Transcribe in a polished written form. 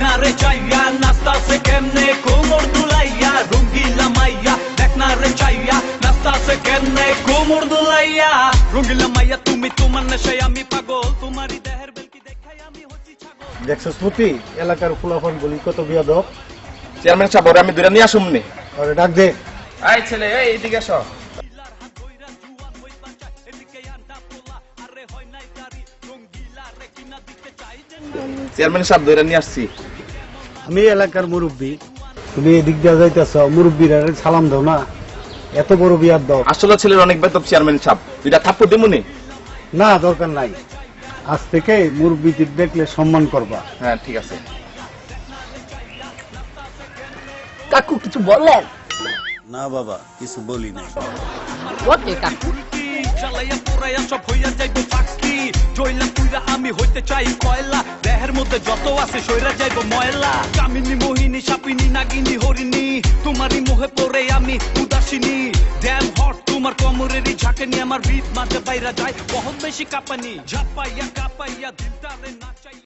না রে চাইয়া নাস্তা সে কেমনে কোমর দুলাইয়া রঙ্গিলা মাইয়া দেখ না রে চাইয়া নাস্তা সে কেমনে কোমর দুলাইয়া রঙ্গিলা মাইয়া তুমি তোমার নেশায় আমি পাগল তোমারই দেহের বেলকি দেখাই আমি হচ্ছি ছাগল। দেখছো শ্রুতি এলাকার ফুলাফান বলি কত বিয়াদব। চেয়ারম্যান সাহেব ওরে আমি দূরে নিয়ে আসুম নি। আরে ডাক দে। এই ছেলে এই এদিকে এসো। চেয়ারম্যান সাহেব দূরে নিয়ে আসছি। আমি এলাকার মুরব্বী, তুমি এদিক দিয়ে যাইতেছ, মুরব্বীরা সালাম দাও না, এত বড় বিয়াদব। আসলে ছেলের অনেক বেতব চেয়ারম্যান সাহেব, দুইটা থাপ্পড় দিমুনি। না দরকার নাই, আজ থেকে মুরব্বী দেখলে সম্মান করবা। হ্যাঁ ঠিক আছে। কাকু কিছু বলেন? না বাবা কিছু বলি নাই। ওকে কাকু। চালাইয়া পুরাইয়া সব হইয়া যাইবো পাখি জইলা পুইরা আমি হইতে চাই কয়লা দেহের মধ্যে যত আছে সইরা যাইবো ময়লা কামিনী মোহিনী সাপিনী নাগিনী হরিণী তোমারই মোহে পড়ে আমি উদাসিনী ড্যাম হট তোমার কোমরেরই ঝাঁকে নিয়ে আমার ভিত মাঝে বাইরা যায় বহুত বেশি কাঁপানি ঝাপাইয়া কাঁপাইয়া দিলটারে নাচাই।